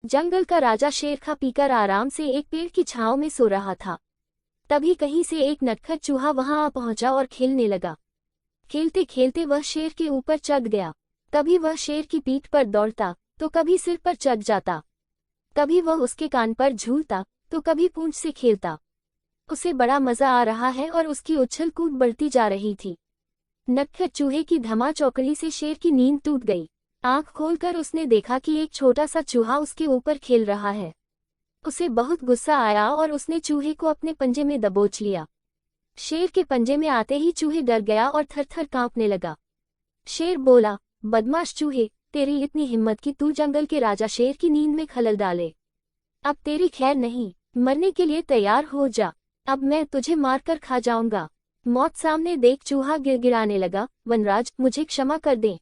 जंगल का राजा शेर खा पीकर आराम से एक पेड़ की छांव में सो रहा था। तभी कहीं से एक नटखट चूहा वहां आ पहुंचा और खेलने लगा। खेलते खेलते वह शेर के ऊपर चढ़ गया। कभी वह शेर की पीठ पर दौड़ता तो कभी सिर पर चढ़ जाता। कभी वह उसके कान पर झूलता तो कभी पूंछ से खेलता। उसे बड़ा मजा आ रहा है और उसकी उछल कूद बढ़ती जा रही थी। नटखट चूहे की धमाचौकड़ी से शेर की नींद टूट गई। आंख खोलकर उसने देखा कि एक छोटा सा चूहा उसके ऊपर खेल रहा है। उसे बहुत गुस्सा आया और उसने चूहे को अपने पंजे में दबोच लिया। शेर के पंजे में आते ही चूहे डर गया और थर-थर कांपने लगा। शेर बोला, बदमाश चूहे, तेरी इतनी हिम्मत कि तू जंगल के राजा शेर की नींद में खलल डाले। अब तेरी खैर नहीं, मरने के लिए तैयार हो जा। अब मैं तुझे मारकर खा जाऊंगा। मौत सामने देख चूहा गिड़गिड़ाने लगा, वनराज, मुझे क्षमा कर दें।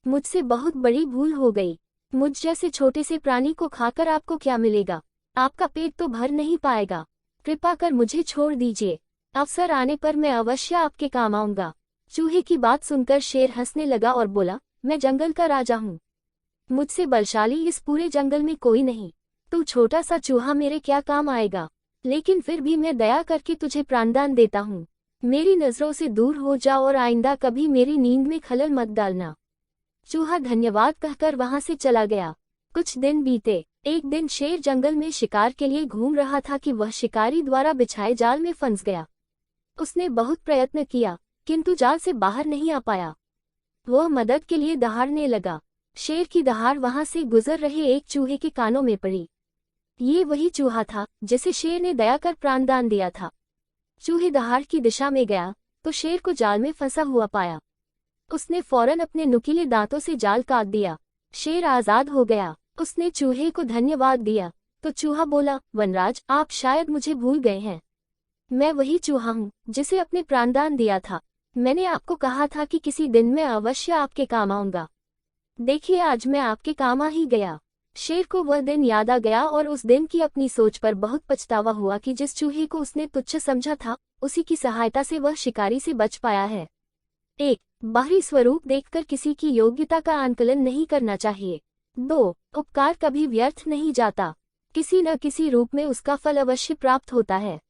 मुझसे बहुत बड़ी भूल हो गई। मुझ जैसे छोटे से प्राणी को खाकर आपको क्या मिलेगा? आपका पेट तो भर नहीं पाएगा। कृपा कर मुझे छोड़ दीजिए। अवसर आने पर मैं अवश्य आपके काम आऊंगा। चूहे की बात सुनकर शेर हंसने लगा और बोला, मैं जंगल का राजा हूँ। मुझसे बलशाली इस पूरे जंगल में कोई नहीं। तू छोटा सा चूहा मेरे क्या काम आएगा? लेकिन फिर भी मैं दया करके तुझे प्राणदान देता हूँ। मेरी नजरों से दूर हो जा और आइंदा कभी मेरी नींद में खलल मत डालना। चूहा धन्यवाद कहकर वहां से चला गया। कुछ दिन बीते। एक दिन शेर जंगल में शिकार के लिए घूम रहा था कि वह शिकारी द्वारा बिछाए जाल में फंस गया। उसने बहुत प्रयत्न किया, किंतु जाल से बाहर नहीं आ पाया। वह मदद के लिए दहाड़ने लगा। शेर की दहाड़ वहां से गुजर रहे एक चूहे के कानों में पड़ी। ये वही चूहा था जिसे शेर ने दया कर प्राणदान दिया था। चूहे दहाड़ की दिशा में गया तो शेर को जाल में फंसा हुआ पाया। उसने फौरन अपने नुकीले दांतों से जाल काट दिया। शेर आजाद हो गया। उसने चूहे को धन्यवाद दिया तो चूहा बोला, वनराज, आप शायद मुझे भूल गए हैं। मैं वही चूहा हूँ जिसे अपने प्राणदान दिया था। मैंने आपको कहा था कि किसी दिन मैं अवश्य आपके काम आऊंगा। देखिए, आज मैं आपके काम आ ही गया। शेर को वह दिन याद आ गया और उस दिन की अपनी सोच पर बहुत पछतावा हुआ कि जिस चूहे को उसने तुच्छ समझा था, उसी की सहायता से वह शिकारी से बच पाया है। 1. बाहरी स्वरूप देखकर किसी की योग्यता का आंकलन नहीं करना चाहिए। 2. उपकार कभी व्यर्थ नहीं जाता। किसी न किसी रूप में उसका फल अवश्य प्राप्त होता है।